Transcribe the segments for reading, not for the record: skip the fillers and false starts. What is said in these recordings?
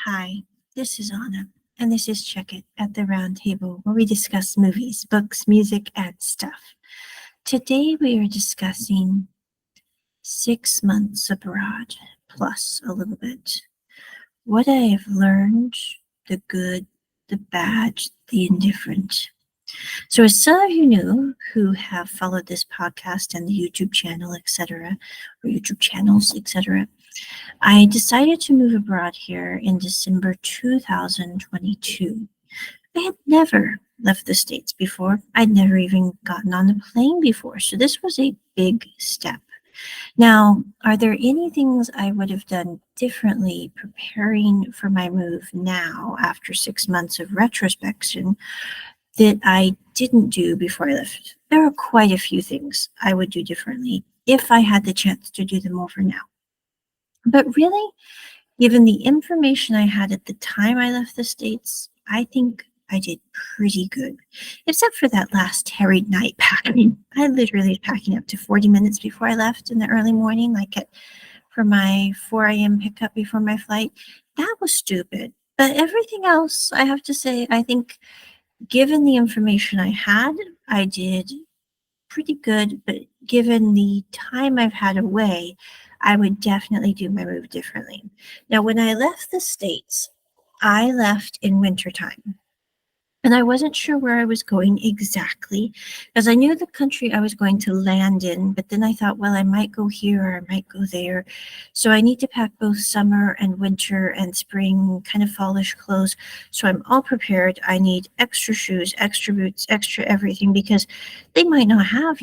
Hi, this is Onna, and this is Check It at the Round Table, where we discuss movies, books, music, and stuff. Today we are discussing 6 months abroad, plus a little bit. What I have learned, the good, the bad, the indifferent. So, as some of you know who have followed this podcast and the YouTube channel, etc., or YouTube channels, etc., I decided to move abroad here in December 2022. I had never left the States before. I'd never even gotten on a plane before. So this was a big step. Now, are there any things I would have done differently preparing for my move now after 6 months of retrospection that I didn't do before I left? There are quite a few things I would do differently if I had the chance to do them over now. But really, given the information I had at the time I left the States, I think I did pretty good, except for that last harried night packing. I literally was packing up to 40 minutes before I left in the early morning, for my 4 a.m. pickup before my flight. That was stupid. But everything else, I have to say, I think given the information I had, I did pretty good. But given the time I've had away, I would definitely do my move differently. Now, when I left the States, I left in wintertime. And I wasn't sure where I was going exactly, because I knew the country I was going to land in, but then I thought, well, I might go here or I might go there. So I need to pack both summer and winter and spring, kind of fallish clothes. So I'm all prepared. I need extra shoes, extra boots, extra everything, because they might not have,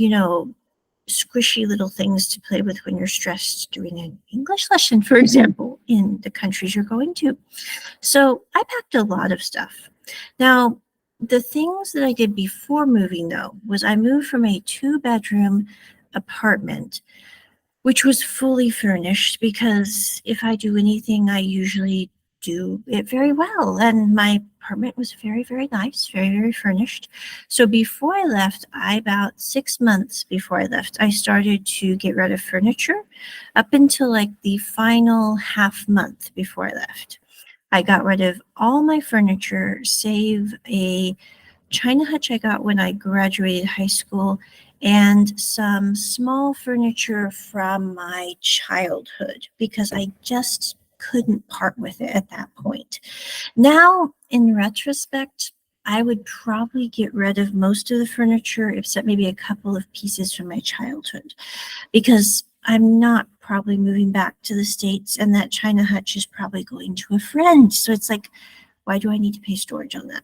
squishy little things to play with when you're stressed doing an English lesson, for example, in the countries you're going to. So I packed a lot of stuff. Now, the things that I did before moving, though, was I moved from a 2-bedroom apartment, which was fully furnished, because if I do anything, I usually do it very well. And my apartment was very, very nice, very, very furnished. So before I left, about 6 months before I left, I started to get rid of furniture up until the final half month before I left. I got rid of all my furniture, save a china hutch I got when I graduated high school and some small furniture from my childhood, because I just couldn't part with it at that point. Now, in retrospect, I would probably get rid of most of the furniture, except maybe a couple of pieces from my childhood, because I'm not probably moving back to the States, and that china hutch is probably going to a friend. So it's why do I need to pay storage on that?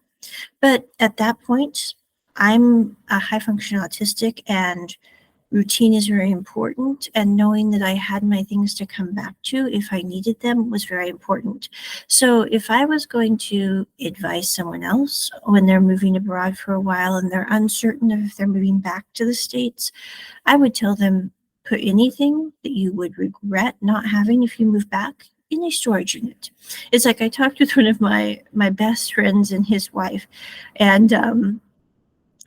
But at that point, I'm a high functioning autistic, and routine is very important. And knowing that I had my things to come back to if I needed them was very important. So if I was going to advise someone else when they're moving abroad for a while and they're uncertain of if they're moving back to the States, I would tell them, put anything that you would regret not having if you move back in a storage unit. It's I talked with one of my best friends and his wife, and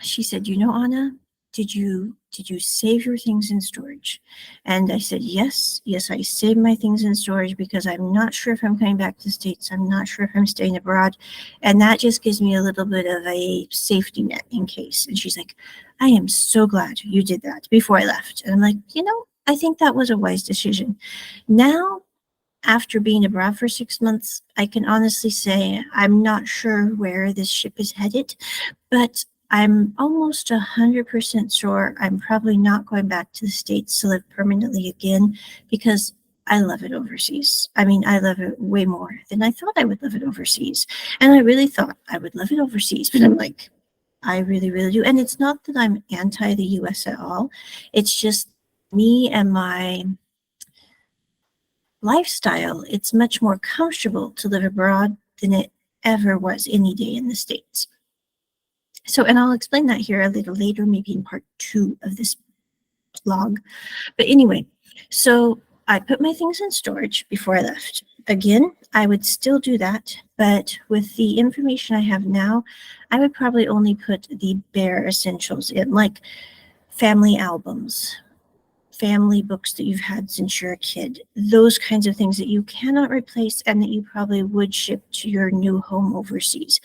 she said, Anna, did you save your things in storage? And I said, yes, I saved my things in storage, because I'm not sure if I'm coming back to the States. I'm not sure if I'm staying abroad. And that just gives me a little bit of a safety net in case. And she's like, I am so glad you did that before I left. And I'm like, I think that was a wise decision. Now, after being abroad for 6 months, I can honestly say I'm not sure where this ship is headed, but I'm almost 100% sure I'm probably not going back to the States to live permanently again, because I love it overseas. I mean, I love it way more than I thought I would love it overseas. And I really thought I would love it overseas, but I'm like, I really, really do. And it's not that I'm anti the US at all. It's just me and my lifestyle. It's much more comfortable to live abroad than it ever was any day in the States. So, and I'll explain that here a little later, maybe in part 2 of this blog. But anyway, so I put my things in storage before I left. Again, I would still do that, but with the information I have now, I would probably only put the bare essentials in, like family albums, family books that you've had since you're a kid, those kinds of things that you cannot replace and that you probably would ship to your new home overseas.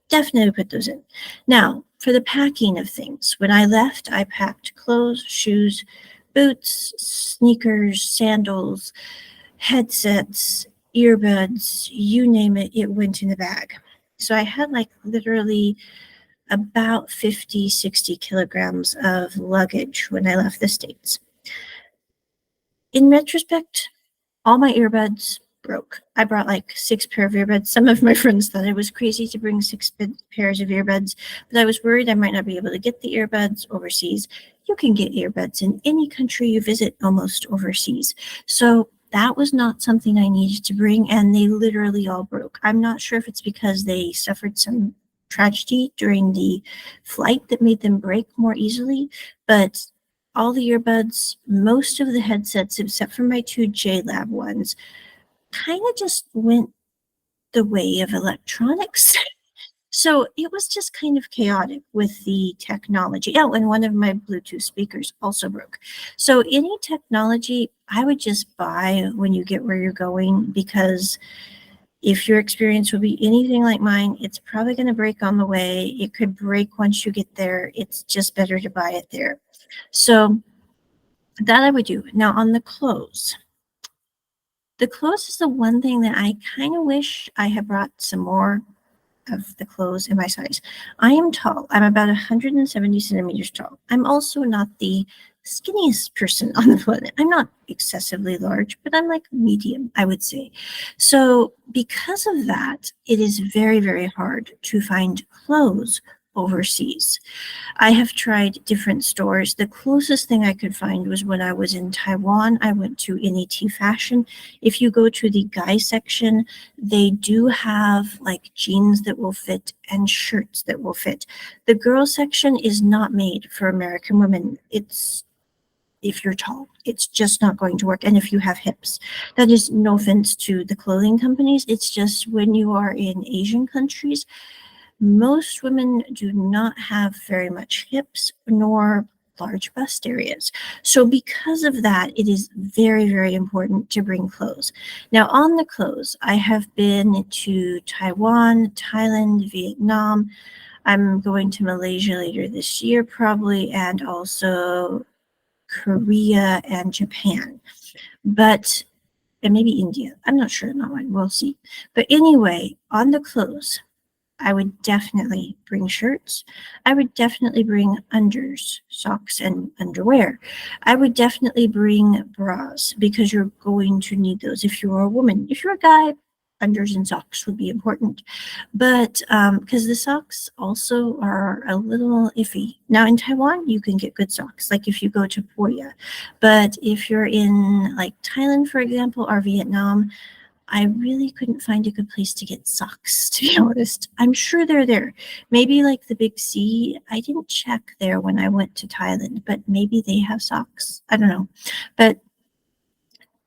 Definitely put those in. Now, for the packing of things, when I left, I packed clothes, shoes, boots, sneakers, sandals, headsets, earbuds, you name it, it went in the bag. So I had like literally about 50, 60 kilograms of luggage when I left the States. In retrospect, all my earbuds broke. I brought like 6 pair of earbuds. Some of my friends thought it was crazy to bring 6 pairs of earbuds, but I was worried I might not be able to get the earbuds overseas. You can get earbuds in any country you visit almost overseas. So that was not something I needed to bring, and they literally all broke. I'm not sure if it's because they suffered some tragedy during the flight that made them break more easily, but all the earbuds, most of the headsets, except for my 2 JLab ones, kind of just went the way of electronics. So it was just kind of chaotic with the technology. Oh, and one of my Bluetooth speakers also broke. So any technology, I would just buy when you get where you're going, because if your experience will be anything like mine, it's probably going to break on the way. It could break once you get there. It's just better to buy it there. So that I would do. Now on the clothes. The clothes is the one thing that I kind of wish I had brought some more of the clothes in my size. I am tall. I'm about 170 centimeters tall. I'm also not the skinniest person on the planet. I'm not excessively large, but I'm like medium, I would say. So because of that, it is very, very hard to find clothes overseas. I have tried different stores. The closest thing I could find was when I was in Taiwan. I went to NET Fashion. If you go to the guy section, they do have like jeans that will fit and shirts that will fit. The girl section is not made for American women. It's if you're tall, it's just not going to work. And if you have hips, that is no offense to the clothing companies. It's just when you are in Asian countries, most women do not have very much hips nor large bust areas. So because of that, it is very, very important to bring clothes. Now on the clothes, I have been to Taiwan, Thailand, Vietnam. I'm going to Malaysia later this year probably, and also Korea and Japan. And maybe India. I'm not sure, not one. We'll see. But anyway, on the clothes, I would definitely bring shirts. I would definitely bring unders, socks, and underwear. I would definitely bring bras because you're going to need those if you're a woman. If you're a guy, unders and socks would be important. But because the socks also are a little iffy. Now in Taiwan, you can get good socks, like if you go to Poya. But if you're in like Thailand, for example, or Vietnam, I really couldn't find a good place to get socks, to be honest. I'm sure they're there. Maybe like the Big C. I didn't check there when I went to Thailand, but maybe they have socks. I don't know. But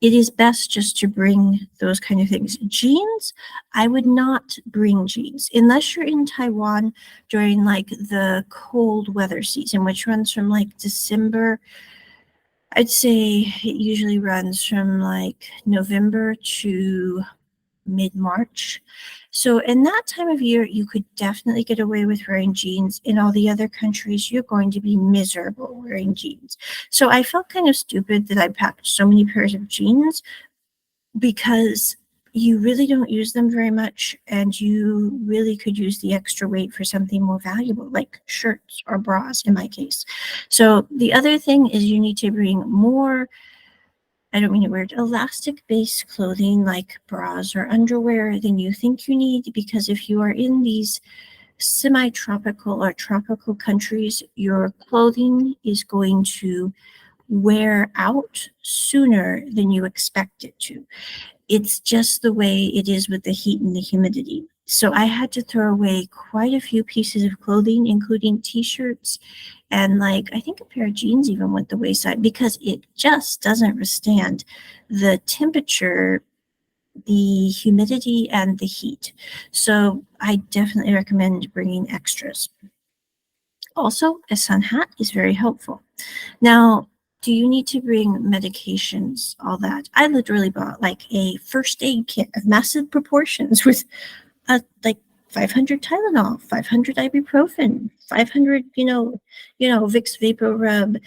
it is best just to bring those kind of things. Jeans, I would not bring jeans unless you're in Taiwan during like the cold weather season, which runs from like December. I'd say it usually runs from like November to mid-March. So in that time of year, you could definitely get away with wearing jeans. In all the other countries, you're going to be miserable wearing jeans. So I felt kind of stupid that I packed so many pairs of jeans because you really don't use them very much, and you really could use the extra weight for something more valuable, like shirts or bras in my case. So the other thing is you need to bring more, I don't mean it weird, elastic-based clothing like bras or underwear than you think you need, because if you are in these semi-tropical or tropical countries, your clothing is going to wear out sooner than you expect it to. It's just the way it is with the heat and the humidity. So I had to throw away quite a few pieces of clothing, including t-shirts and like I think a pair of jeans even went the wayside because it just doesn't withstand the temperature, the humidity, and the heat. So I definitely recommend bringing extras. Also, a sun hat is very helpful. Now, Do you need to bring medications, all that? I literally bought like a first aid kit of massive proportions with like 500 Tylenol, 500 ibuprofen, 500, Vicks Vapor Rub,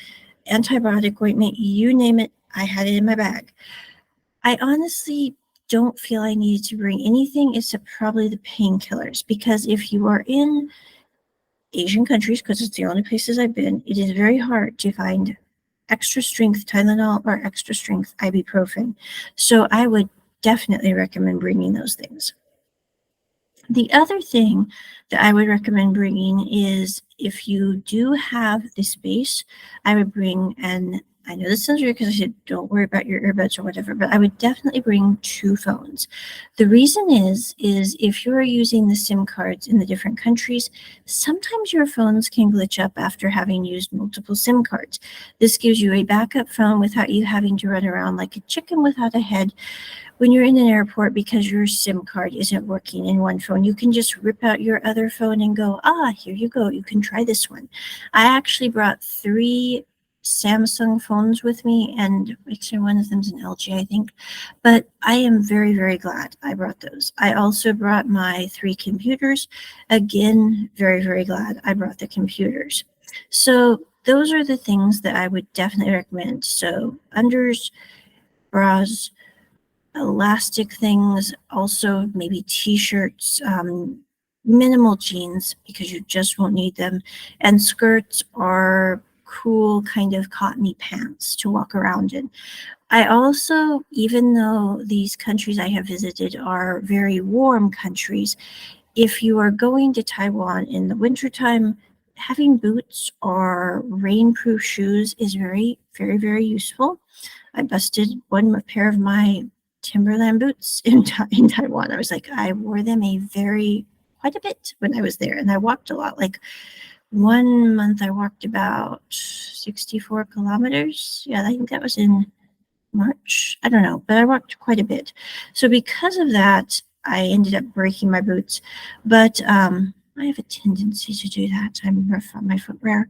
antibiotic ointment, you name it, I had it in my bag. I honestly don't feel I needed to bring anything except probably the painkillers, because if you are in Asian countries, because it's the only places I've been, it is very hard to find extra strength Tylenol or extra strength ibuprofen. So I would definitely recommend bringing those things. The other thing that I would recommend bringing is, if you do have the space, I would bring, and I know this sounds weird because I said don't worry about your earbuds or whatever, but I would definitely bring 2 phones. The reason is if you're using the SIM cards in the different countries, sometimes your phones can glitch up after having used multiple SIM cards. This gives you a backup phone without you having to run around like a chicken without a head when you're in an airport because your SIM card isn't working in one phone. You can just rip out your other phone and go, here you go. You can try this one. I actually brought 3 Samsung phones with me, and actually one of them's an LG, I think. But I am very, very glad I brought those. I also brought my 3 computers. Again, very, very glad I brought the computers. So those are the things that I would definitely recommend. So unders, bras, elastic things, also maybe t-shirts, minimal jeans because you just won't need them, and skirts are cool kind of cottony pants to walk around in. I also, even though these countries I have visited are very warm countries, if you are going to Taiwan in the wintertime, having boots or rainproof shoes is very, very, very useful. I busted one pair of my Timberland boots in Taiwan. I was like, I wore them quite a bit when I was there, and I walked a lot. Like 1 month, I walked about 64 kilometers. Yeah, I think that was in March. I don't know, but I walked quite a bit. So because of that, I ended up breaking my boots. But I have a tendency to do that. I'm rough on my footwear.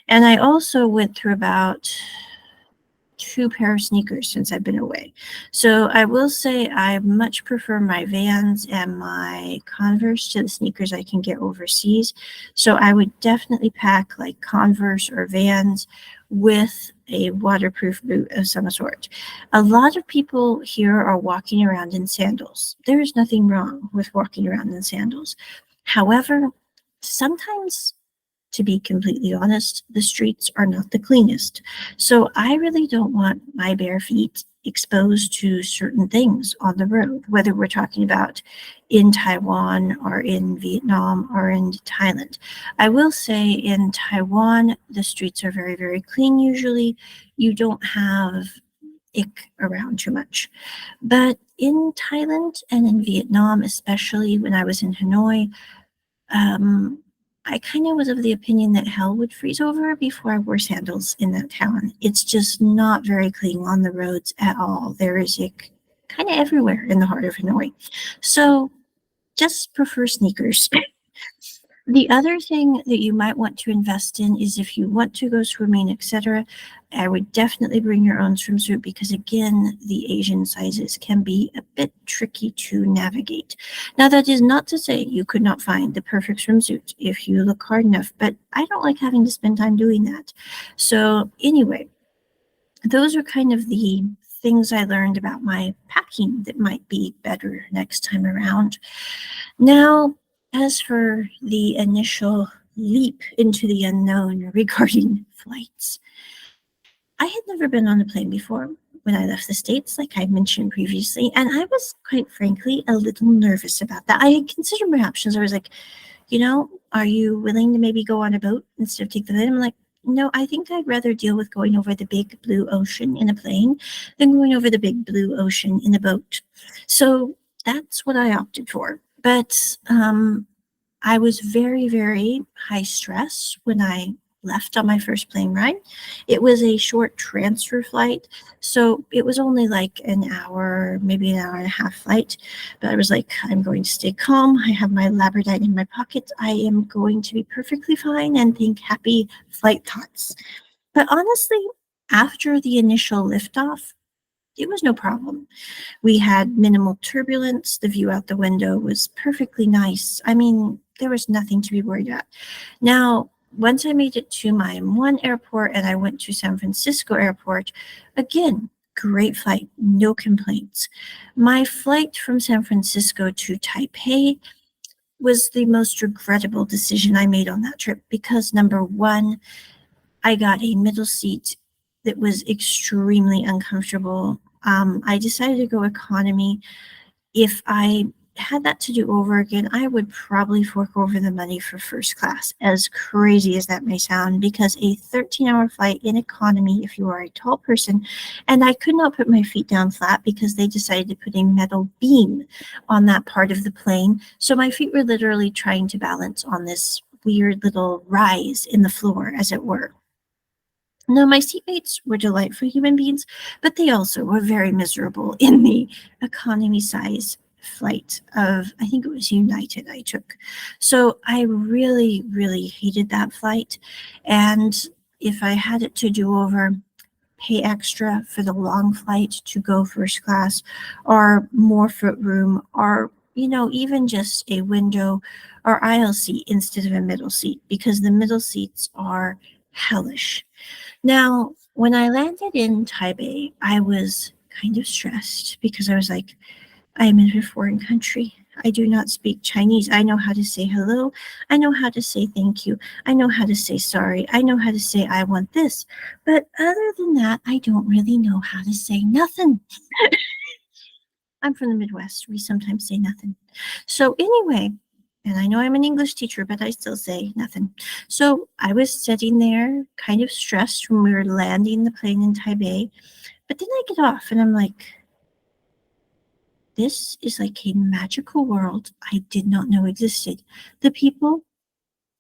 And I also went through about 2 pair of sneakers since I've been away. So I will say I much prefer my Vans and my Converse to the sneakers I can get overseas. So I would definitely pack like Converse or Vans with a waterproof boot of some sort. A lot of people here are walking around in sandals. There is nothing wrong with walking around in sandals. However, sometimes, to be completely honest, the streets are not the cleanest. So I really don't want my bare feet exposed to certain things on the road, whether we're talking about in Taiwan or in Vietnam or in Thailand. I will say in Taiwan, the streets are very, very clean usually. You don't have ick around too much. But in Thailand and in Vietnam, especially when I was in Hanoi, I kind of was of the opinion that hell would freeze over before I wore sandals in that town. It's just not very clean on the roads at all. There is ick kind of everywhere in the heart of Hanoi. So just prefer sneakers. The other thing that you might want to invest in is, if you want to go swimming, etc., I would definitely bring your own swimsuit, because again, the Asian sizes can be a bit tricky to navigate. Now, that is not to say you could not find the perfect swimsuit if you look hard enough, but I don't like having to spend time doing that. So anyway, those are kind of the things I learned about my packing that might be better next time around. Now, as for the initial leap into the unknown regarding flights, I had never been on a plane before when I left the States, like I mentioned previously, and I was quite frankly a little nervous about that. I had considered my options. I was like, are you willing to maybe go on a boat instead of take the plane? I'm like, no, I think I'd rather deal with going over the big blue ocean in a plane than going over the big blue ocean in a boat. So that's what I opted for. But I was very, very high stress when I left on my first plane ride. It was a short transfer flight, so it was only like an hour, maybe an hour and a half flight. But I was like, I'm going to stay calm. I have my Labradorite in my pocket. I am going to be perfectly fine and think happy flight thoughts. But honestly, After the initial liftoff, it was no problem. We had minimal turbulence. The view out the window was perfectly nice. I mean, there was nothing to be worried about. Now, once I made it to my M1 airport and I went to San Francisco airport, again, great flight, no complaints. My flight from San Francisco to Taipei was the most regrettable decision I made on that trip because number one, I got a middle seat that was extremely uncomfortable. I decided to go economy. If I had that to do over again, I would probably fork over the money for first class, as crazy as that may sound, because a 13-hour flight in economy, if you are a tall person, and I could not put my feet down flat because they decided to put a metal beam on that part of the plane. So my feet were literally trying to balance on this weird little rise in the floor, as it were. No, my seatmates were delightful human beings, but they also were very miserable in the economy size flight of, I think it was United I took. So I really, really hated that flight. And if I had it to do over, pay extra for the long flight to go first class or more foot room or even just a window or aisle seat instead of a middle seat, because the middle seats are hellish. Now, when I landed in Taipei, I was kind of stressed because I was like, I am in a foreign country. I do not speak Chinese. I know how to say hello. I know how to say thank you. I know how to say sorry. I know how to say I want this. But other than that, I don't really know how to say nothing. I'm from the Midwest. We sometimes say nothing. So anyway, and I know I'm an English teacher, but I still say nothing. So I was sitting there kind of stressed when we were landing the plane in Taipei. But then I get off and I'm like, this is like a magical world I did not know existed. The people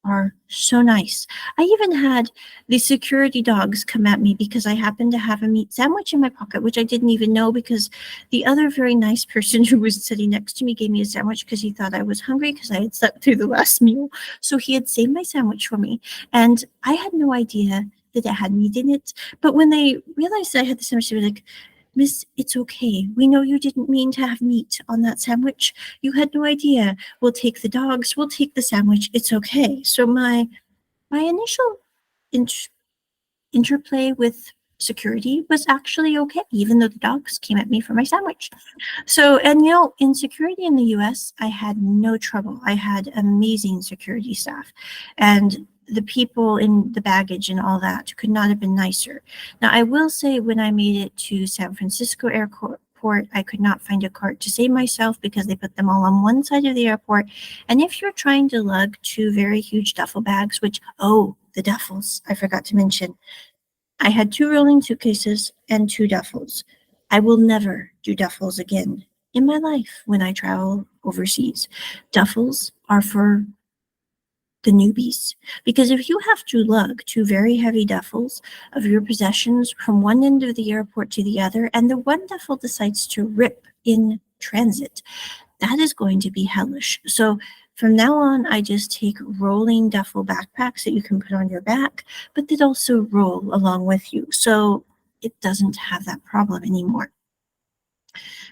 are so nice. I even had the security dogs come at me because I happened to have a meat sandwich in my pocket, which I didn't even know because the other very nice person who was sitting next to me gave me a sandwich because he thought I was hungry because I had slept through the last meal. So he had saved my sandwich for me. And I had no idea that it had meat in it. But when they realized that I had the sandwich, they were like, Miss, it's okay. We know you didn't mean to have meat on that sandwich. You had no idea. We'll take the dogs. We'll take the sandwich. It's okay. So my initial interplay with security was actually okay, even though the dogs came at me for my sandwich. So, and in security in the US, I had no trouble. I had amazing security staff. And the people in the baggage and all that could not have been nicer. Now, I will say when I made it to San Francisco airport, I could not find a cart to save myself because they put them all on one side of the airport. And if you're trying to lug two very huge duffel bags, which, oh, the duffels, I forgot to mention. I had two rolling suitcases and two duffels. I will never do duffels again in my life when I travel overseas. Duffels are for the newbies. Because if you have to lug two very heavy duffels of your possessions from one end of the airport to the other, and the one duffel decides to rip in transit, that is going to be hellish. So from now on, I just take rolling duffel backpacks that you can put on your back, but that also roll along with you. So it doesn't have that problem anymore.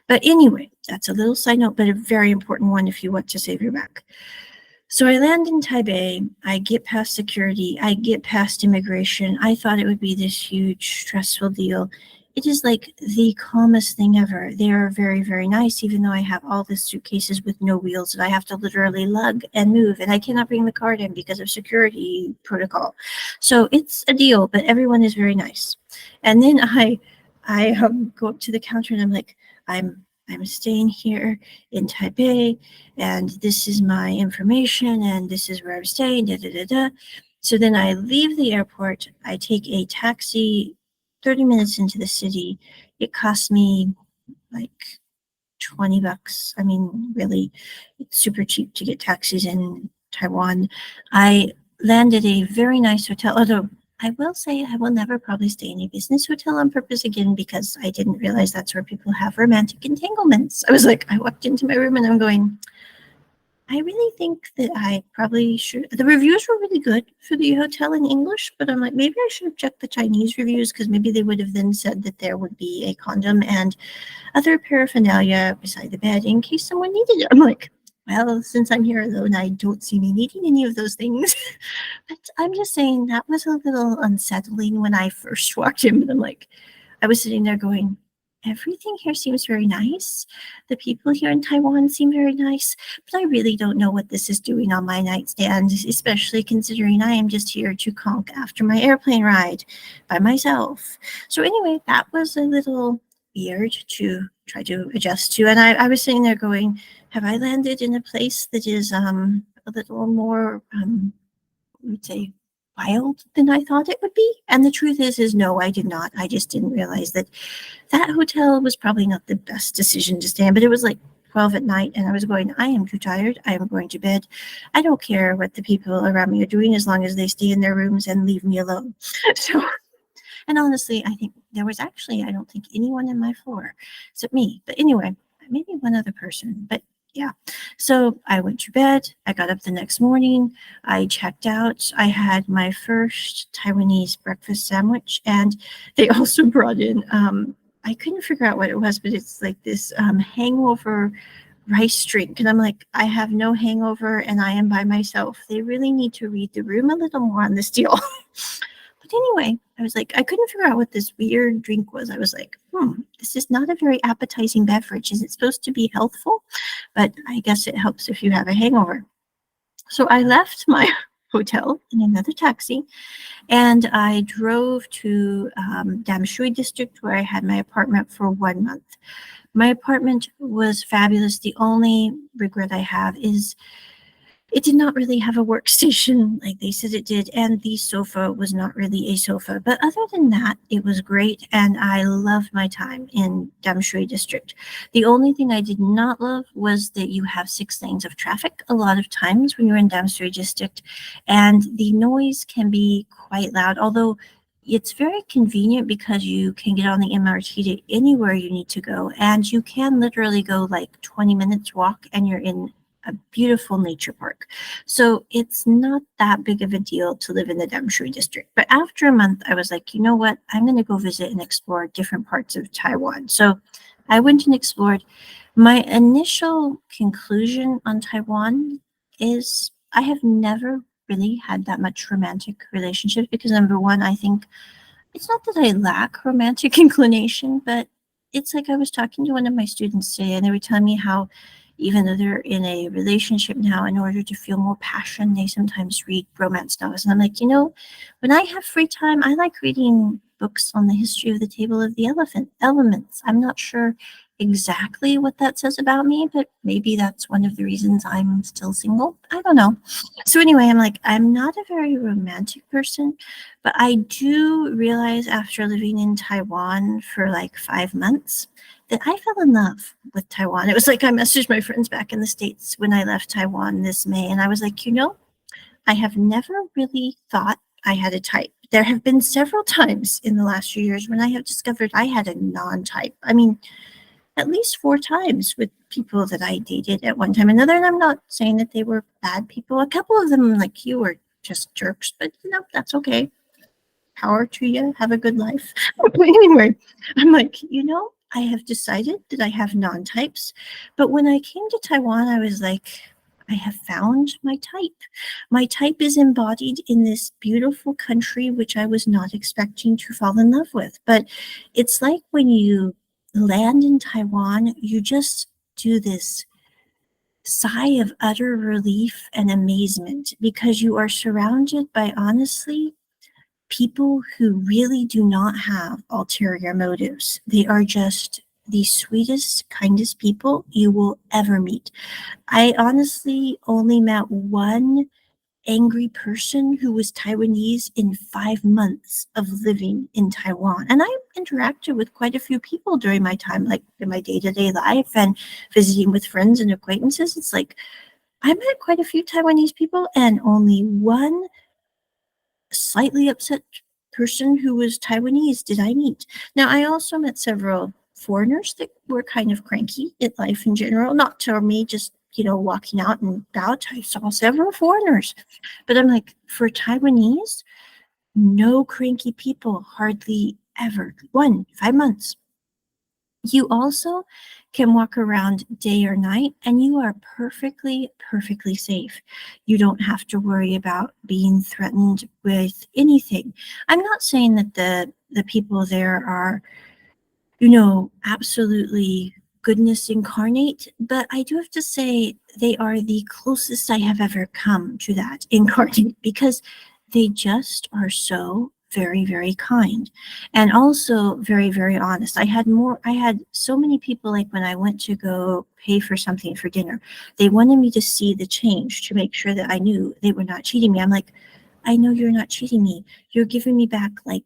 But anyway, that's a little side note, but a very important one if you want to save your back. So I land in Taipei, I get past security, I get past immigration. I thought it would be this huge, stressful deal. It is like the calmest thing ever. They are very, very nice, even though I have all these suitcases with no wheels that I have to literally lug and move, and I cannot bring the cart in because of security protocol. So it's a deal, but everyone is very nice. And then I go up to the counter and I'm like, I'm staying here in Taipei, and this is my information, and this is where I'm staying, da da da da. So then I leave the airport, I take a taxi 30 minutes into the city. It cost me like $20. I mean, really, it's super cheap to get taxis in Taiwan. I landed a very nice hotel, although I will say I will never probably stay in a business hotel on purpose again because I didn't realize that's where people have romantic entanglements. I was like, I walked into my room and I'm going, I really think that I probably should. The reviews were really good for the hotel in English, but I'm like, maybe I should have checked the Chinese reviews because maybe they would have then said that there would be a condom and other paraphernalia beside the bed in case someone needed it. I'm like, well, since I'm here alone, I don't see me needing any of those things. But I'm just saying that was a little unsettling when I first walked in. But I'm like, I was sitting there going, everything here seems very nice. The people here in Taiwan seem very nice, but I really don't know what this is doing on my nightstand, especially considering I am just here to conk after my airplane ride by myself. So, anyway, that was a little weird to try to adjust to. And I was sitting there going, have I landed in a place that is a little more would say wild than I thought it would be? And the truth is no, I did not. I just didn't realize that that hotel was probably not the best decision to stay in, but it was like 12 at night and I was going, I am too tired. I am going to bed. I don't care what the people around me are doing as long as they stay in their rooms and leave me alone. So, and honestly, I think there was actually, I don't think anyone in my floor except me. But anyway, maybe one other person. But yeah. So I went to bed. I got up the next morning. I checked out. I had my first Taiwanese breakfast sandwich, and they also brought in, I couldn't figure out what it was, but it's like this hangover rice drink. And I'm like, I have no hangover and I am by myself. They really need to read the room a little more on this deal. But anyway, I was like, I couldn't figure out what this weird drink was. I was like, this is not a very appetizing beverage. Is it supposed to be healthful? But I guess it helps if you have a hangover. So I left my hotel in another taxi and I drove to Dam Shui district where I had my apartment for 1 month. My apartment was fabulous. The only regret I have is it did not really have a workstation like they said it did, and the sofa was not really a sofa. But other than that, it was great, and I loved my time in Damshui district. The only thing I did not love was that you have 6 lanes of traffic a lot of times when you're in Damshui district, and the noise can be quite loud, although it's very convenient because you can get on the MRT to anywhere you need to go, and you can literally go like 20 minutes walk and you're in a beautiful nature park. So it's not that big of a deal to live in the Damshui district. But after a month, I was like, you know what? I'm going to go visit and explore different parts of Taiwan. So I went and explored. My initial conclusion on Taiwan is I have never really had that much romantic relationship because number one, I think it's not that I lack romantic inclination, but it's like I was talking to one of my students today, and they were telling me how even though they're in a relationship now, in order to feel more passion, they sometimes read romance novels. And I'm like, when I have free time, I like reading books on the history of the table of the elements. I'm not sure exactly what that says about me, but maybe that's one of the reasons I'm still single. I don't know. So anyway, I'm like, I'm not a very romantic person, but I do realize after living in Taiwan for like 5 months that I fell in love with Taiwan. It was like I messaged my friends back in the States when I left Taiwan this May, and I was like, I have never really thought I had a type. There have been several times in the last few years when I have discovered I had a non-type. I mean, at least 4 times with people that I dated at one time or another. And I'm not saying that they were bad people. A couple of them, like you, were just jerks, but that's okay. Power to you. Have a good life. But anyway, I'm like, I have decided that I have non-types. But when I came to Taiwan, I was like, I have found my type. My type is embodied in this beautiful country, which I was not expecting to fall in love with. But it's like when you land in Taiwan, you just do this sigh of utter relief and amazement because you are surrounded by, honestly, people who really do not have ulterior motives. They are just the sweetest, kindest people you will ever meet. I honestly only met one angry person who was Taiwanese in 5 months of living in Taiwan. And I interacted with quite a few people during my time, like in my day-to-day life and visiting with friends and acquaintances. It's like I met quite a few Taiwanese people and only one slightly upset person who was Taiwanese did I meet. Now, I also met several foreigners that were kind of cranky at life in general, not to me, just walking out and about, I saw several foreigners. But I'm like, for Taiwanese, no cranky people, hardly ever. 5 months. You also can walk around day or night and you are perfectly, perfectly safe. You don't have to worry about being threatened with anything. I'm not saying that the people there are, absolutely goodness incarnate, but I do have to say they are the closest I have ever come to that incarnate because they just are so very, very kind and also very, very honest. I had so many people, like when I went to go pay for something for dinner, they wanted me to see the change to make sure that I knew they were not cheating me. I'm like, I know you're not cheating me. You're giving me back, like,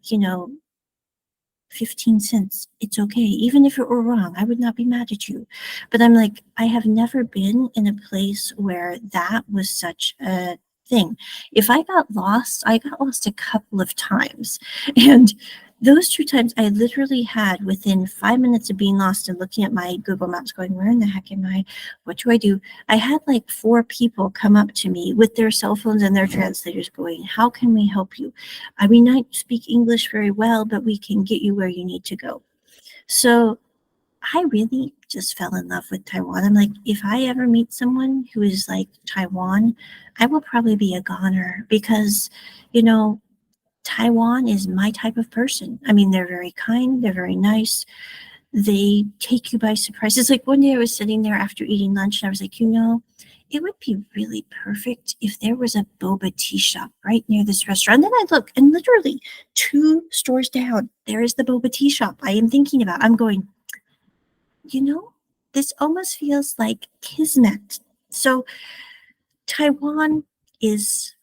15 cents. It's okay. Even if it were wrong, I would not be mad at you. But I'm like, I have never been in a place where that was such a thing. If I got lost a couple of times. And those 2 times I literally had, within 5 minutes of being lost and looking at my Google Maps going, where in the heck am I? What do I do? I had like 4 people come up to me with their cell phones and their translators going, how can we help you? I mean, I speak English very well, but we can get you where you need to go. So I really just fell in love with Taiwan. I'm like, if I ever meet someone who is like Taiwan, I will probably be a goner because, you know, Taiwan is my type of person. I mean, they're very kind, they're very nice. They take you by surprise. It's like one day I was sitting there after eating lunch and I was like, it would be really perfect if there was a boba tea shop right near this restaurant. And then I look and literally 2 stores down, there is the boba tea shop I am thinking about. I'm going, this almost feels like kismet. So Taiwan is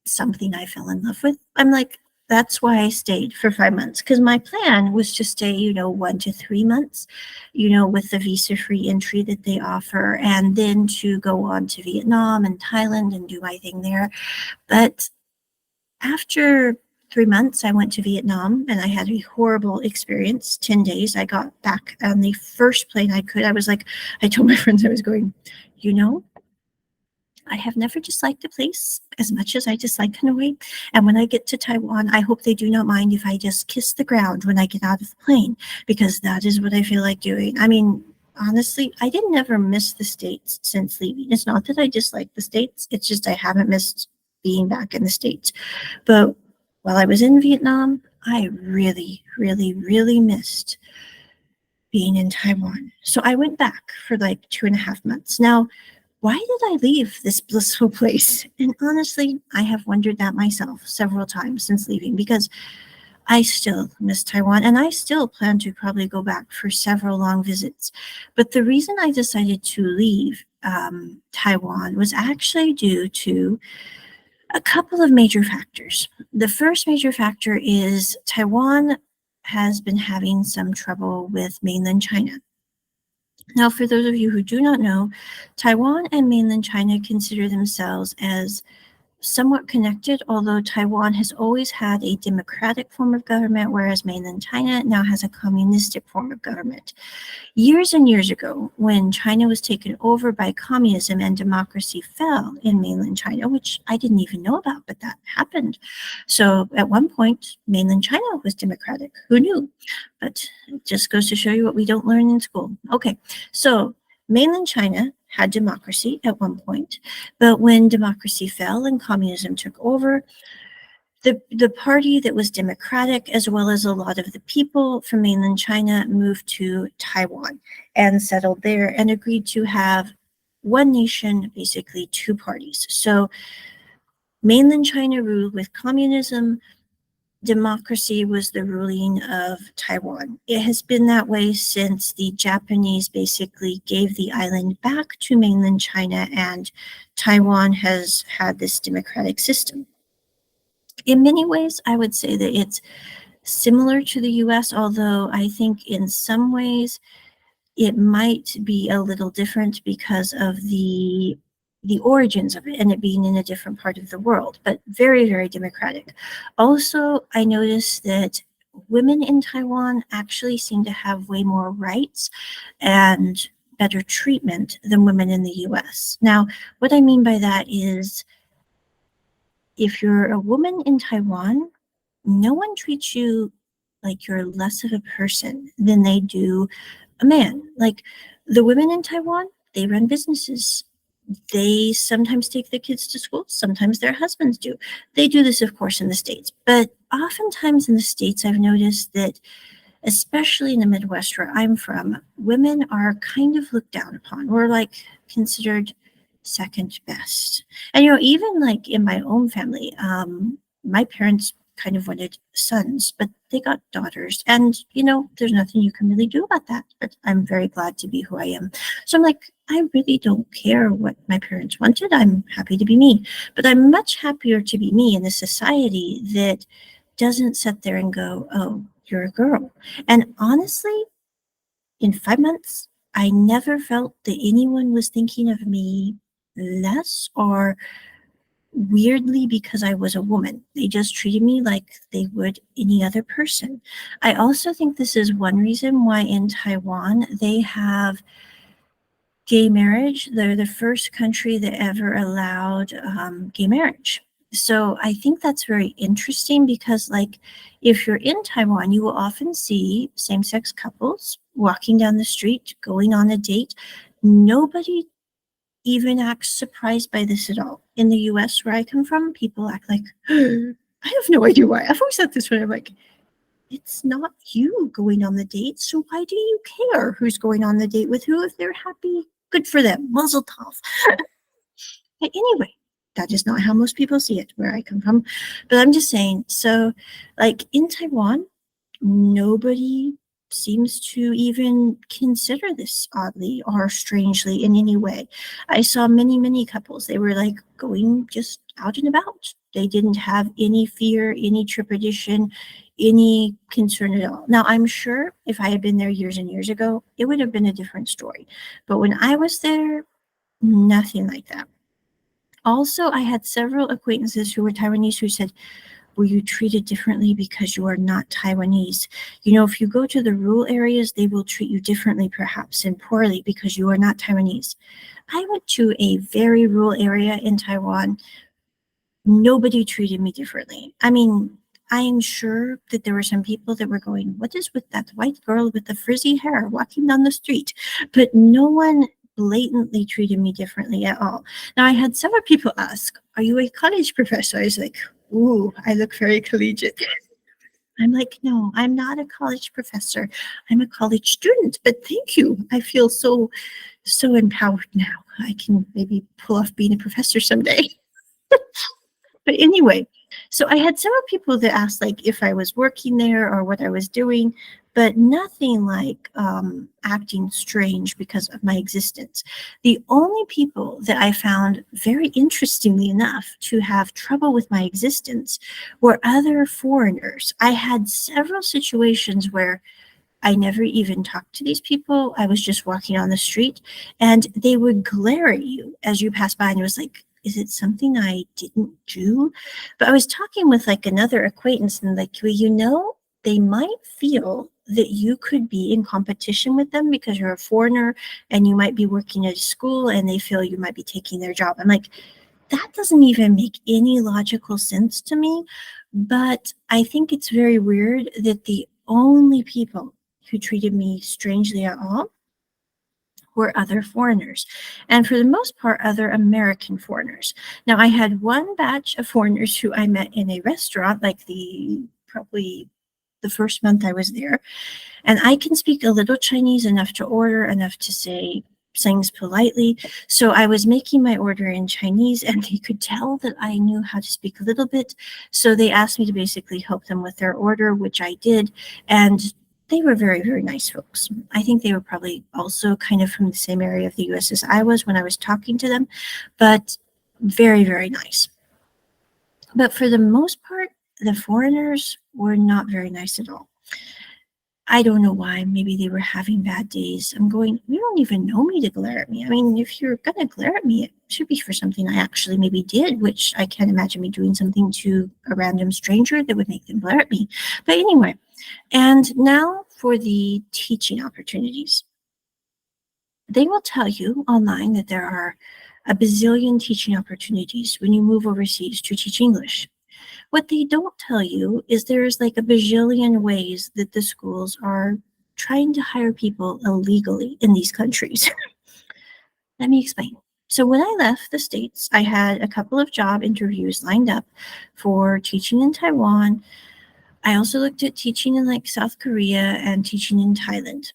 something I fell in love with. I'm like, that's why I stayed for 5 months, because my plan was to stay, 1 to 3 months, with the visa free entry that they offer, and then to go on to Vietnam and Thailand and do my thing there. But after 3 months, I went to Vietnam and I had a horrible experience. 10 days. I got back on the first plane I could. I was like, I told my friends I was going, I have never disliked the place as much as I dislike Hanoi. And when I get to Taiwan, I hope they do not mind if I just kiss the ground when I get out of the plane, because that is what I feel like doing. I mean, honestly, I didn't ever miss the States since leaving. It's not that I dislike the States. It's just I haven't missed being back in the States. But while I was in Vietnam, I really, really, really missed being in Taiwan. So I went back for like 2.5 months. Now, why did I leave this blissful place? And honestly, I have wondered that myself several times since leaving, because I still miss Taiwan and I still plan to probably go back for several long visits. But the reason I decided to leave Taiwan was actually due to a couple of major factors. The first major factor is Taiwan has been having some trouble with mainland China. Now, for those of you who do not know, Taiwan and mainland China consider themselves as somewhat connected, although Taiwan has always had a democratic form of government, whereas mainland China now has a communistic form of government. Years and years ago, when China was taken over by communism and democracy fell in mainland China, which I didn't even know about, but that happened. So at one point, mainland China was democratic. Who knew? But it just goes to show you what we don't learn in school. Okay, so mainland China had democracy at one point, but when democracy fell and communism took over, the party that was democratic, as well as a lot of the people from mainland China, moved to Taiwan and settled there and agreed to have one nation, basically 2 parties. So mainland China ruled with communism. Democracy was the ruling of Taiwan. It has been that way since the Japanese basically gave the island back to mainland China, and Taiwan has had this democratic system. In many ways, I would say that it's similar to the US, although I think in some ways it might be a little different because of the origins of it and it being in a different part of the world, but very, very democratic. Also, I noticed that women in Taiwan actually seem to have way more rights and better treatment than women in the US. Now, what I mean by that is if you're a woman in Taiwan, no one treats you like you're less of a person than they do a man. Like the women in Taiwan, they run businesses. They sometimes take their kids to school, sometimes their husbands do. They do this, of course, in the States. But oftentimes in the States, I've noticed that, especially in the Midwest where I'm from, women are kind of looked down upon. We're like considered second best. And, even like in my own family, my parents kind of wanted sons, but they got daughters. And, there's nothing you can really do about that. But I'm very glad to be who I am. So I'm like, I really don't care what my parents wanted. I'm happy to be me. But I'm much happier to be me in a society that doesn't sit there and go, oh, you're a girl. And honestly, in 5 months, I never felt that anyone was thinking of me less or weirdly because I was a woman. They just treated me like they would any other person. I also think this is one reason why in Taiwan they have gay marriage. They're the first country that ever allowed gay marriage. So I think that's very interesting because, like, if you're in Taiwan, you will often see same-sex couples walking down the street, going on a date. Nobody even acts surprised by this at all. In the US, where I come from, people act like, I have no idea why. I've always thought this way. I'm like, it's not you going on the date, so why do you care who's going on the date with who? If they're happy, good for them. Mazel tov. But anyway, that is not how most people see it where I come from. But I'm just saying, so like in Taiwan, nobody seems to even consider this oddly or strangely in any way. I saw many, many couples. They were like going just out and about. They didn't have any fear, any trepidation, any concern at all. Now, I'm sure if I had been there years and years ago, it would have been a different story. But when I was there, nothing like that. Also, I had several acquaintances who were Taiwanese who said, were you treated differently because you are not Taiwanese? If you go to the rural areas, they will treat you differently, perhaps, and poorly because you are not Taiwanese. I went to a very rural area in Taiwan. Nobody treated me differently. I mean, I am sure that there were some people that were going, what is with that white girl with the frizzy hair walking down the street? But no one blatantly treated me differently at all. Now, I had several people ask, are you a college professor? I was like, ooh, I look very collegiate. I'm like, no, I'm not a college professor. I'm a college student, but thank you. I feel so empowered now. I can maybe pull off being a professor someday. But anyway, so I had several people that asked like if I was working there or what I was doing, but nothing like acting strange because of my existence. The only people that I found, very interestingly enough, to have trouble with my existence were other foreigners. I had several situations where I never even talked to these people. I was just walking on the street and they would glare at you as you pass by, and it was like, is it something I didn't do? But I was talking with like another acquaintance and like, well, they might feel that you could be in competition with them because you're a foreigner and you might be working at a school and they feel you might be taking their job. I'm like, that doesn't even make any logical sense to me. But I think it's very weird that the only people who treated me strangely at all were other foreigners, and for the most part, other American foreigners. Now, I had one batch of foreigners who I met in a restaurant, like probably the first month I was there, and I can speak a little Chinese, enough to order, enough to say things politely. So I was making my order in Chinese and they could tell that I knew how to speak a little bit. So they asked me to basically help them with their order, which I did. And they were very, very nice folks. I think they were probably also kind of from the same area of the US as I was when I was talking to them, but very, very nice. But for the most part, the foreigners were not very nice at all. I don't know why. Maybe they were having bad days. I'm going, you don't even know me to glare at me. I mean, if you're going to glare at me, it should be for something I actually maybe did, which I can't imagine me doing something to a random stranger that would make them glare at me. But anyway, and now for the teaching opportunities. They will tell you online that there are a bazillion teaching opportunities when you move overseas to teach English. What they don't tell you is there's like a bajillion ways that the schools are trying to hire people illegally in these countries. Let me explain. So, when I left the States, I had a couple of job interviews lined up for teaching in Taiwan. I also looked at teaching in like South Korea and teaching in Thailand.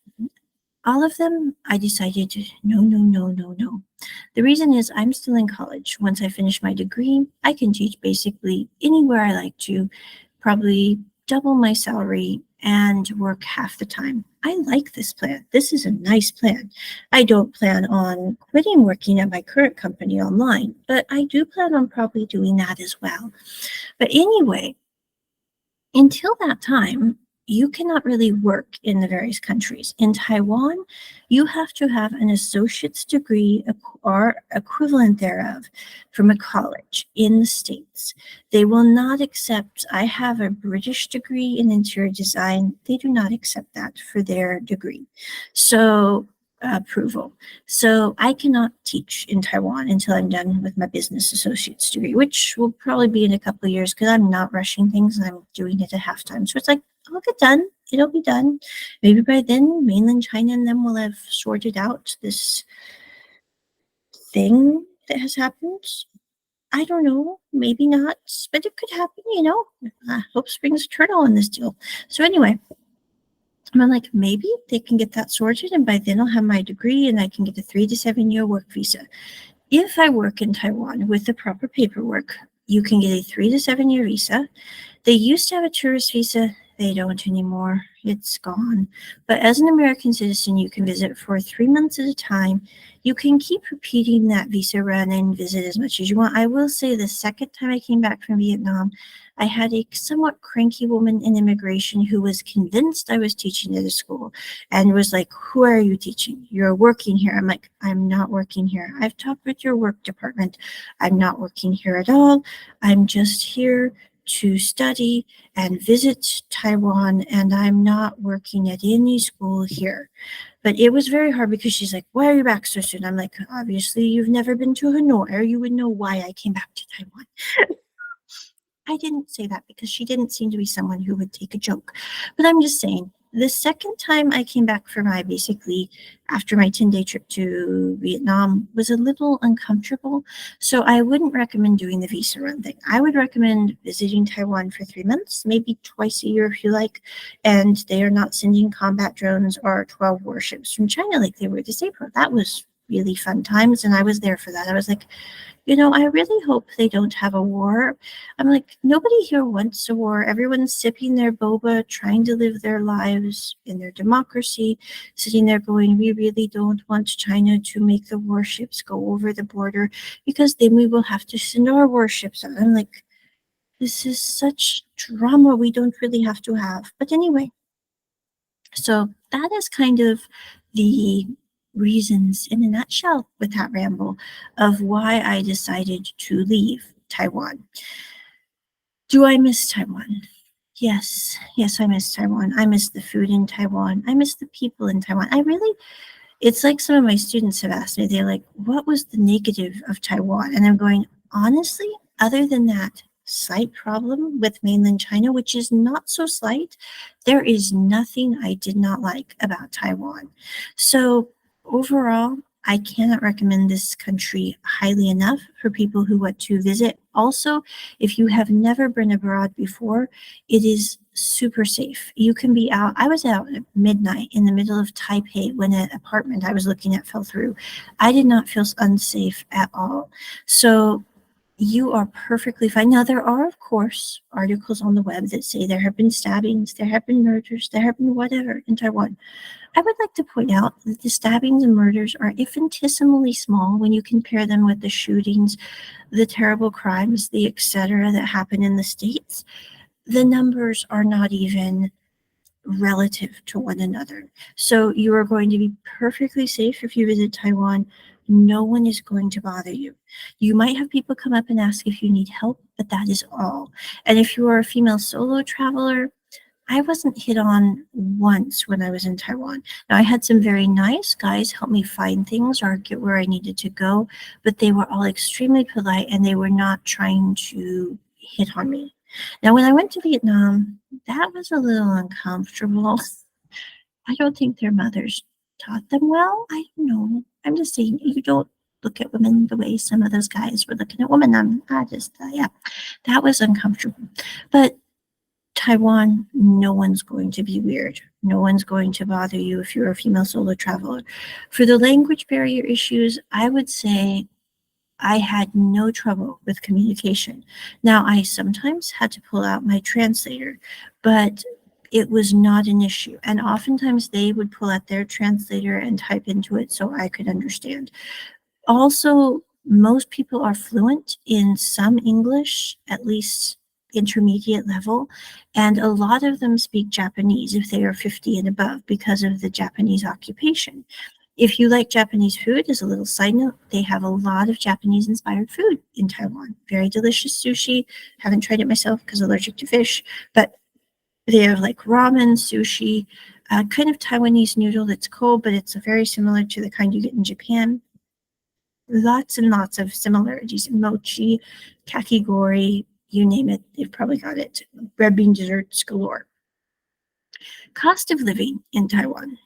All of them, I decided no, no, no, no, no. The reason is I'm still in college. Once I finish my degree, I can teach basically anywhere I like to, probably double my salary and work half the time. I like this plan. This is a nice plan. I don't plan on quitting working at my current company online, but I do plan on probably doing that as well. But anyway, until that time, you cannot really work in the various countries. In Taiwan, you have to have an associate's degree or equivalent thereof from a college in the States. They will not accept, I have a British degree in interior design. They do not accept that for their degree. So, approval. So I cannot teach in Taiwan until I'm done with my business associate's degree, which will probably be in a couple of years because I'm not rushing things and I'm doing it at halftime. So it's like, I'll get done. It'll be done. Maybe by then, mainland China and them will have sorted out this thing that has happened. I don't know. Maybe not, but it could happen, you know. Hope springs eternal in this deal. So anyway, I'm like, maybe they can get that sorted, and by then I'll have my degree and I can get a 3 to 7 year work visa. If I work in Taiwan with the proper paperwork, you can get a 3 to 7 year visa. They used to have a tourist visa. They don't anymore. It's gone. But as an American citizen, you can visit for 3 months at a time. You can keep repeating that visa run and visit as much as you want. I will say the second time I came back from Vietnam, I had a somewhat cranky woman in immigration who was convinced I was teaching at a school and was like, "Who are you teaching? You're working here." I'm like, "I'm not working here. I've talked with your work department. I'm not working here at all. I'm just here to study and visit Taiwan, and I'm not working at any school here." But it was very hard because she's like, "Why are you back so soon?" I'm like, "Obviously, you've never been to Hanoi, or you would know why I came back to Taiwan." I didn't say that because she didn't seem to be someone who would take a joke. But I'm just saying, the second time I came back for my basically after my 10-day trip to Vietnam was a little uncomfortable. So I wouldn't recommend doing the visa run thing. I would recommend visiting Taiwan for 3 months, maybe twice a year if you like. And they are not sending combat drones or 12 warships from China like they were this April. That was really fun times. And I was there for that. I was like, I really hope they don't have a war. I'm like, nobody here wants a war. Everyone's sipping their boba, trying to live their lives in their democracy, sitting there going, we really don't want China to make the warships go over the border because then we will have to send our warships out. I'm like, this is such drama we don't really have to have. But anyway, so that is kind of the reasons in a nutshell with that ramble of why I decided to leave Taiwan. Do I miss Taiwan? Yes, I miss Taiwan. I miss the food in Taiwan. I miss the people in Taiwan. It's like some of my students have asked me, they're like, what was the negative of Taiwan? And I'm going, honestly, other than that slight problem with mainland China, which is not so slight, there is nothing I did not like about Taiwan. So overall, I cannot recommend this country highly enough for people who want to visit. Also, if you have never been abroad before, it is super safe. You can be out. I was out at midnight in the middle of Taipei when an apartment I was looking at fell through. I did not feel unsafe at all. So you are perfectly fine. Now, there are, of course, articles on the web that say there have been stabbings, there have been murders, there have been whatever in Taiwan. I would like to point out that the stabbings and murders are infinitesimally small when you compare them with the shootings, the terrible crimes, the etc. that happen in the States. The numbers are not even relative to one another. So you are going to be perfectly safe if you visit Taiwan. No one is going to bother you. You might have people come up and ask if you need help, but that is all. And if you are a female solo traveler, I wasn't hit on once when I was in Taiwan. Now, I had some very nice guys help me find things or get where I needed to go, but they were all extremely polite and they were not trying to hit on me. Now, when I went to Vietnam, that was a little uncomfortable. I don't think their mothers taught them well. I don't know. I'm just saying, you don't look at women the way some of those guys were looking at women. Yeah, that was uncomfortable. But Taiwan, no one's going to be weird. No one's going to bother you if you're a female solo traveler. For the language barrier issues, I would say I had no trouble with communication. Now, I sometimes had to pull out my translator, but it was not an issue. And oftentimes they would pull out their translator and type into it so I could understand. Also, most people are fluent in some English, at least intermediate level, and a lot of them speak Japanese if they are 50 and above because of the Japanese occupation. If you like Japanese food, as a little side note, they have a lot of Japanese inspired food in Taiwan. Very delicious sushi. Haven't tried it myself because I'm allergic to fish, but they have like ramen, sushi, kind of Taiwanese noodle that's cold, but it's very similar to the kind you get in Japan. Lots and lots of similarities. Mochi, kakigori, you name it, they've probably got it. Red bean desserts galore. Cost of living in Taiwan.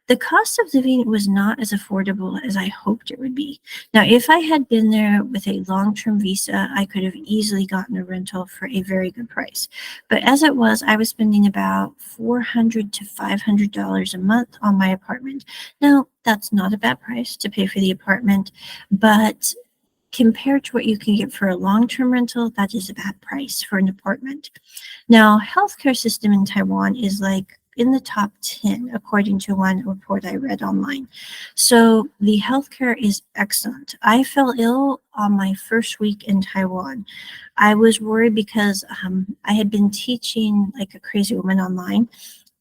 The cost of living was not as affordable as I hoped it would be. Now, if I had been there with a long-term visa, I could have easily gotten a rental for a very good price. But as it was, I was spending about $400 to $500 a month on my apartment. Now, that's not a bad price to pay for the apartment, but compared to what you can get for a long-term rental, that is a bad price for an apartment. Now, healthcare system in Taiwan is like in the top 10, according to one report I read online. So the healthcare is excellent. I fell ill on my first week in Taiwan. I was worried because I had been teaching like a crazy woman online.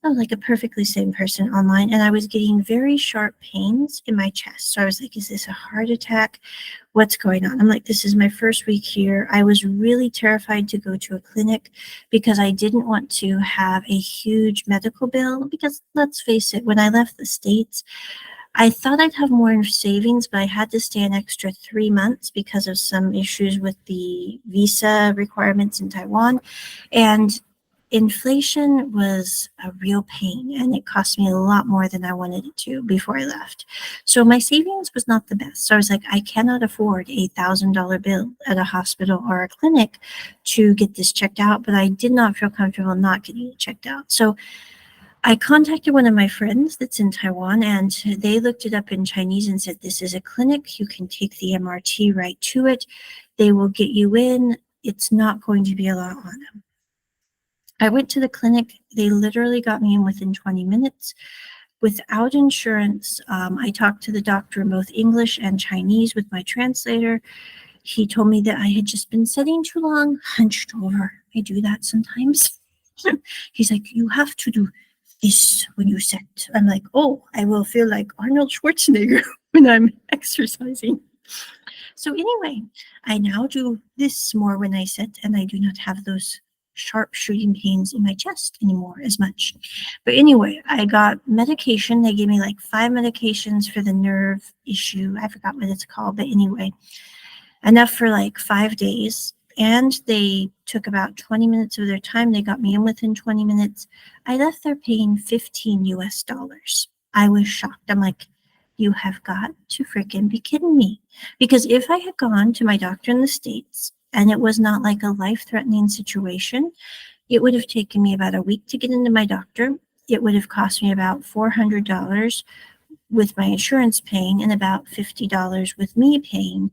I was like a perfectly sane person online, and I was getting very sharp pains in my chest. So I was like, is this a heart attack? What's going on? I'm like, this is my first week here. I was really terrified to go to a clinic because I didn't want to have a huge medical bill. Because let's face it, when I left the States, I thought I'd have more savings, but I had to stay an extra 3 months because of some issues with the visa requirements in Taiwan. And inflation was a real pain, and it cost me a lot more than I wanted it to before I left. So my savings was not the best. So I was like, I cannot afford a $1,000 bill at a hospital or a clinic to get this checked out, but I did not feel comfortable not getting it checked out. So I contacted one of my friends that's in Taiwan, and they looked it up in Chinese and said, this is a clinic. You can take the MRT right to it. They will get you in. It's not going to be a lot on them. I went to the clinic. They literally got me in within 20 minutes. Without insurance, I talked to the doctor in both English and Chinese with my translator. He told me that I had just been sitting too long, hunched over. I do that sometimes. He's like, you have to do this when you sit. I'm like, oh, I will feel like Arnold Schwarzenegger when I'm exercising. So anyway, I now do this more when I sit, and I do not have those sharp shooting pains in my chest anymore as much. But anyway, I got medication. They gave me like 5 medications for the nerve issue. I forgot what it's called, but anyway, enough for like 5 days. And they took about 20 minutes of their time. They got me in within 20 minutes. I left there paying $15 US. I was shocked. I'm like, you have got to freaking be kidding me. Because if I had gone to my doctor in the States and it was not like a life-threatening situation, it would have taken me about a week to get into my doctor. It would have cost me about $400 with my insurance paying and about $50 with me paying.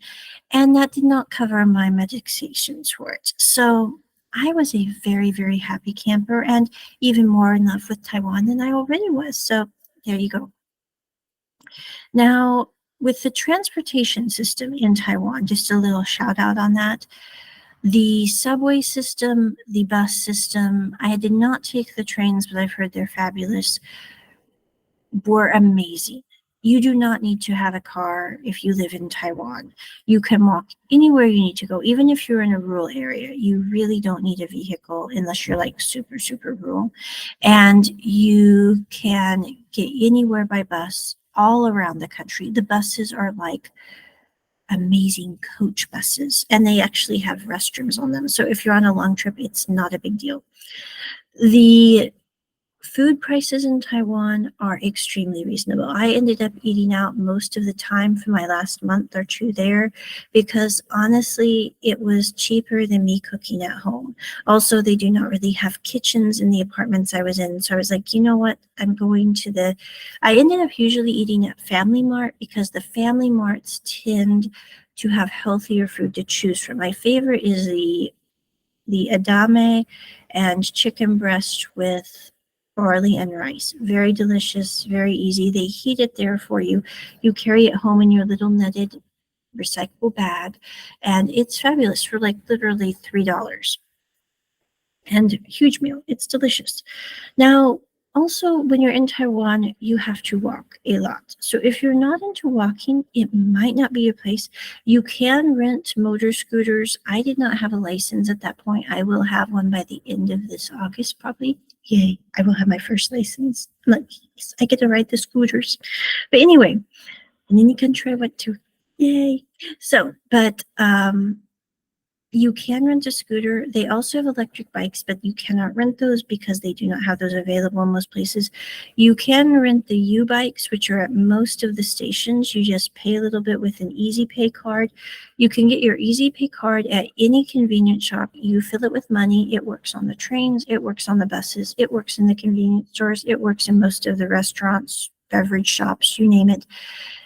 And that did not cover my medications for it. So I was a very, very happy camper and even more in love with Taiwan than I already was. So there you go. Now, with the transportation system in Taiwan, just a little shout out on that. The subway system, the bus system, I did not take the trains, but I've heard they're fabulous, were amazing. You do not need to have a car if you live in Taiwan. You can walk anywhere you need to go, even if you're in a rural area. You really don't need a vehicle unless you're like super, super rural. And you can get anywhere by bus all around the country. The buses are like amazing coach buses, and they actually have restrooms on them. So if you're on a long trip, it's not a big deal. The food prices in Taiwan are extremely reasonable. I ended up eating out most of the time for my last month or two there because honestly, it was cheaper than me cooking at home. Also, they do not really have kitchens in the apartments I was in. So I was like, you know what? I ended up usually eating at Family Mart because the Family Marts tend to have healthier food to choose from. My favorite is the edamame and chicken breast with barley and rice. Very delicious, very easy. They heat it there for you. You carry it home in your little netted recyclable bag, and it's fabulous for like literally $3. And huge meal. It's delicious. Now, also, when you're in Taiwan, you have to walk a lot. So if you're not into walking, it might not be your place. You can rent motor scooters. I did not have a license at that point. I will have one by the end of this August, probably. Yay, I will have my first license. I'm like, yes, I get to ride the scooters. But anyway, in any country I went to, yay. So, but you can rent a scooter. They also have electric bikes, but you cannot rent those because they do not have those available in most places. You can rent the U-bikes, which are at most of the stations. You just pay a little bit with an Easy Pay card. You can get your Easy Pay card at any convenience shop. You fill it with money. It works on the trains. It works on the buses. It works in the convenience stores. It works in most of the restaurants, beverage shops, you name it.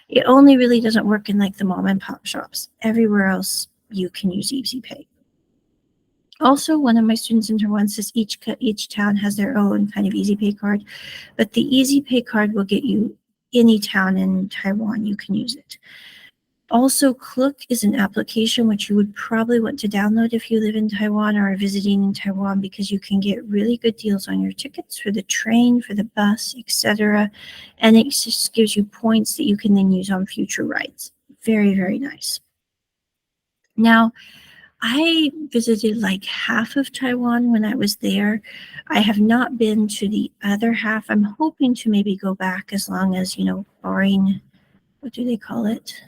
It only really doesn't work in like the mom and pop shops. Everywhere else, you can use Easy Pay. Also, one of my students in Taiwan says each town has their own kind of Easy Pay card, but the Easy Pay card will get you any town in Taiwan. You can use it. Also, Klook is an application which you would probably want to download if you live in Taiwan or are visiting in Taiwan because you can get really good deals on your tickets for the train, for the bus, etc. And it just gives you points that you can then use on future rides. Very, very nice. Now, I visited like half of Taiwan when I was there. I have not been to the other half. I'm hoping to maybe go back as long as, barring, what do they call it?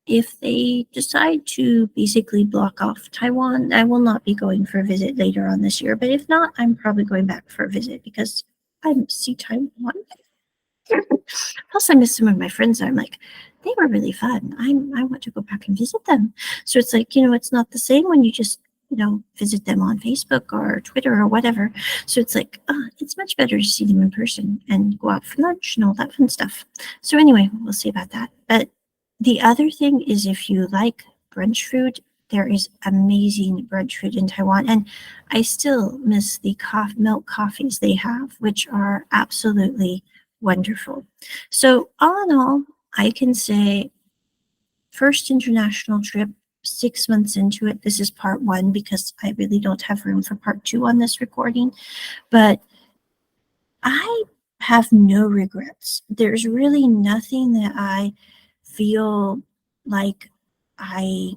If they decide to basically block off Taiwan, I will not be going for a visit later on this year. But if not, I'm probably going back for a visit because I see Taiwan. Plus, I miss some of my friends. I'm like, they were really fun. I want to go back and visit them. So it's like, it's not the same when you just, visit them on Facebook or Twitter or whatever. So it's like, it's much better to see them in person and go out for lunch and all that fun stuff. So anyway, we'll see about that. But the other thing is if you like brunch food, there is amazing brunch food in Taiwan. And I still miss the milk coffees they have, which are absolutely wonderful. So all in all, I can say first international trip, 6 months into it. This is part one because I really don't have room for part two on this recording. But I have no regrets. There's really nothing that I feel like I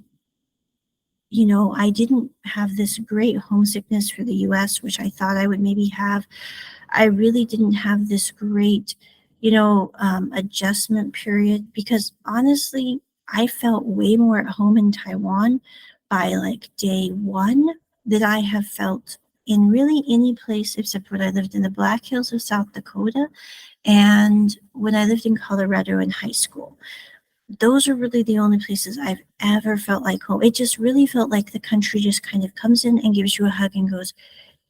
I didn't have this great homesickness for the US, which I thought I would maybe have. I really didn't have this great, adjustment period because honestly, I felt way more at home in Taiwan by like day one than I have felt in really any place except when I lived in the Black Hills of South Dakota and when I lived in Colorado in high school. Those are really the only places I've ever felt like home. It just really felt like the country just kind of comes in and gives you a hug and goes,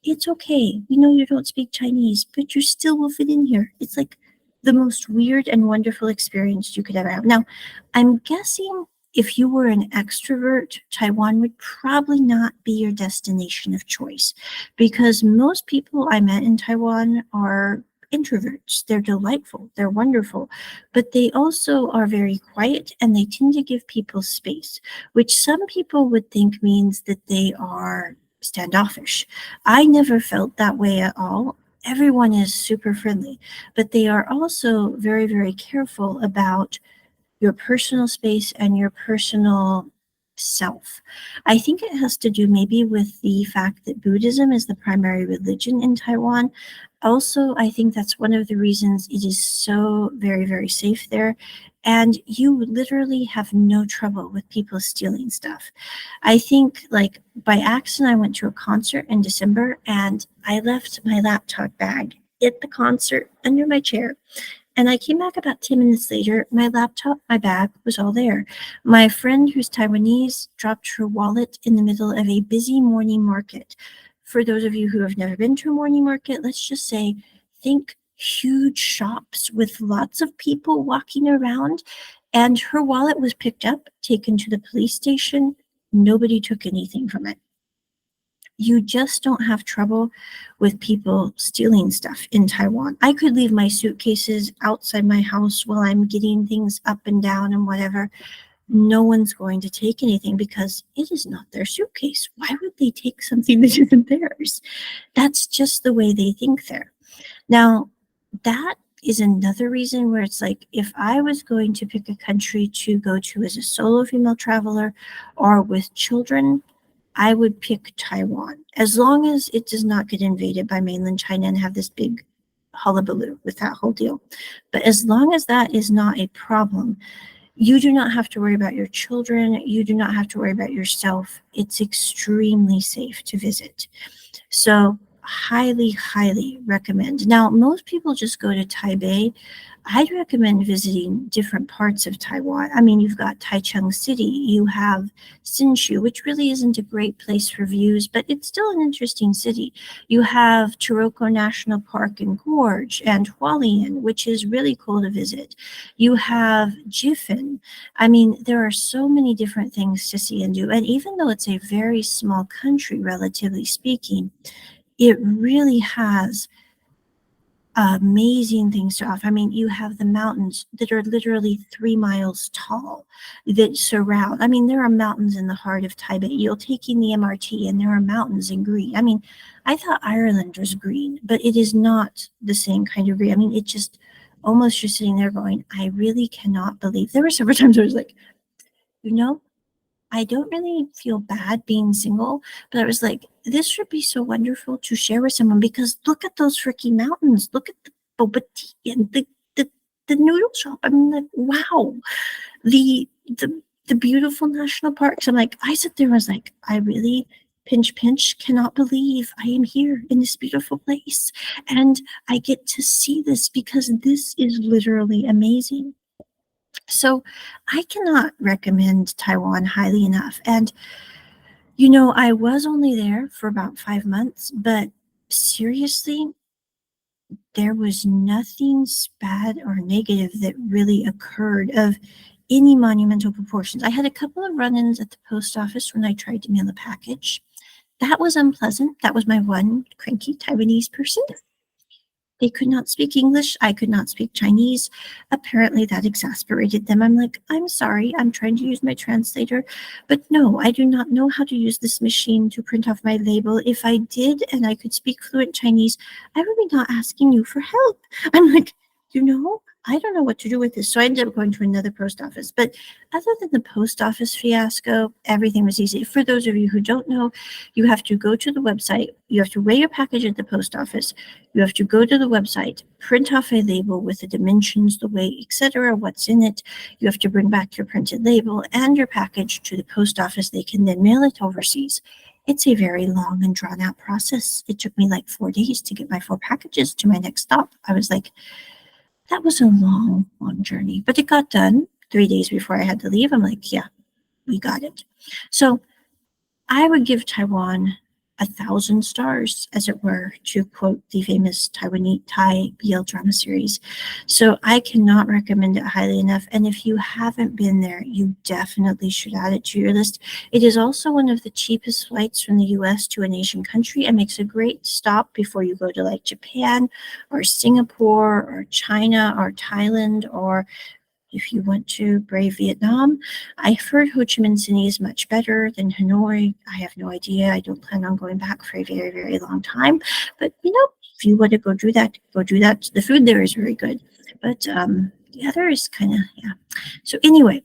it's okay. We know you don't speak Chinese, but you still will fit in here. It's like the most weird and wonderful experience you could ever have. Now, I'm guessing if you were an extrovert, Taiwan would probably not be your destination of choice because most people I met in Taiwan are introverts. They're delightful, they're wonderful, but they also are very quiet and they tend to give people space, which some people would think means that they are standoffish. I never felt that way at all. everyone is super friendly, but they are also very, very careful about your personal space and your personal self. I think it has to do maybe with the fact that Buddhism is the primary religion in Taiwan. Also, I think that's one of the reasons it is so very, very safe there. And you literally have no trouble with people stealing stuff. I think, like, by accident, I went to a concert in December and I left my laptop bag at the concert under my chair. And I came back about 10 minutes later. My laptop, my bag was all there. My friend, who's Taiwanese, dropped her wallet in the middle of a busy morning market. For those of you who have never been to a morning market, let's just say, think huge shops with lots of people walking around. And her wallet was picked up, taken to the police station. Nobody took anything from it. You just don't have trouble with people stealing stuff in Taiwan. I could leave my suitcases outside my house while I'm getting things up and down and whatever. No one's going to take anything because it is not their suitcase. Why would they take something that isn't theirs? That's just the way they think there. Now, that is another reason where it's like, if I was going to pick a country to go to as a solo female traveler or with children, I would pick Taiwan, as long as it does not get invaded by mainland China and have this big hullabaloo with that whole deal. But as long as that is not a problem, you do not have to worry about your children. You do not have to worry about yourself. It's extremely safe to visit. So highly, highly recommend. Now, most people just go to Taipei. I'd recommend visiting different parts of Taiwan. I mean, you've got Taichung City, you have Hsinchu, which really isn't a great place for views, but it's still an interesting city. You have Taroko National Park and Gorge and Hualien, which is really cool to visit. You have Jifen. I mean, there are so many different things to see and do. And even though it's a very small country, relatively speaking, it really has amazing things to offer. I mean, you have the mountains that are literally 3 miles tall that surround. I mean, there are mountains in the heart of Taipei. You're taking the MRT and there are mountains in green. I mean, I thought Ireland was green, but it is not the same kind of green. I mean, it just almost you're sitting there going, I really cannot believe. There were several times I was like, you know, I don't really feel bad being single, but I was like, this would be so wonderful to share with someone because look at those freaking mountains. Look at the boba tea and the noodle shop. I mean, like, wow. The beautiful national parks. I'm like, I sit there and was like, I really pinch cannot believe I am here in this beautiful place. And I get to see this because this is literally amazing. So I cannot recommend Taiwan highly enough. And, I was only there for about 5 months, but seriously, there was nothing bad or negative that really occurred of any monumental proportions. I had a couple of run-ins at the post office when I tried to mail a package. That was unpleasant. That was my one cranky Taiwanese person. They could not speak English. I could not speak Chinese. Apparently, that exasperated them. I'm like, I'm sorry. I'm trying to use my translator. But no, I do not know how to use this machine to print off my label. If I did and I could speak fluent Chinese, I would be not asking you for help. I'm like, I don't know what to do with this. So I ended up going to another post office. But other than the post office fiasco, everything was easy. For those of you who don't know, you have to go to the website. You have to weigh your package at the post office. You have to go to the website, print off a label with the dimensions, the weight, etc., what's in it. You have to bring back your printed label and your package to the post office. They can then mail it overseas. It's a very long and drawn out process. It took me like 4 days to get my 4 packages to my next stop. I was like, that was a long, long journey, but it got done 3 days before I had to leave. I'm like, yeah, we got it. So I would give Taiwan 1,000 stars, as it were, to quote the famous Taiwanese Thai BL drama series. So I cannot recommend it highly enough. And if you haven't been there, you definitely should add it to your list. It is also one of the cheapest flights from the US to an Asian country and makes a great stop before you go to like Japan or Singapore or China or Thailand, or if you want to brave Vietnam. I've heard Ho Chi Minh City is much better than Hanoi. I have no idea. I don't plan on going back for a very, very long time. But, if you want to go do that, go do that. The food there is very good, but the other is kind of, yeah. So anyway,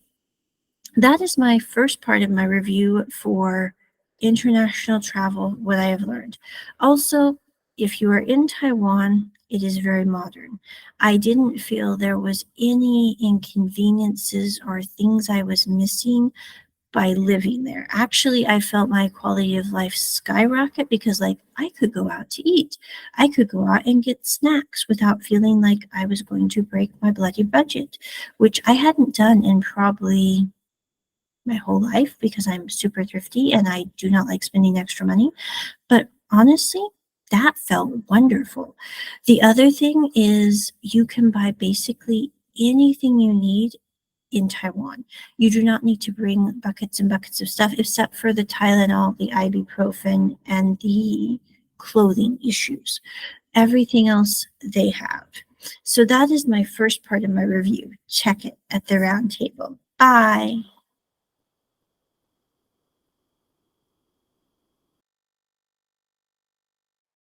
that is my first part of my review for international travel, what I have learned. Also, if you are in Taiwan, it is very modern. I didn't feel there was any inconveniences or things I was missing by living there. Actually, I felt my quality of life skyrocket because, like, I could go out to eat. I could go out and get snacks without feeling like I was going to break my bloody budget, which I hadn't done in probably my whole life because I'm super thrifty and I do not like spending extra money. But honestly, that felt wonderful. The other thing is you can buy basically anything you need in Taiwan. You do not need to bring buckets and buckets of stuff except for the Tylenol, the ibuprofen, and the clothing issues. Everything else they have. So that is my first part of my review. Check it at the round table. Bye.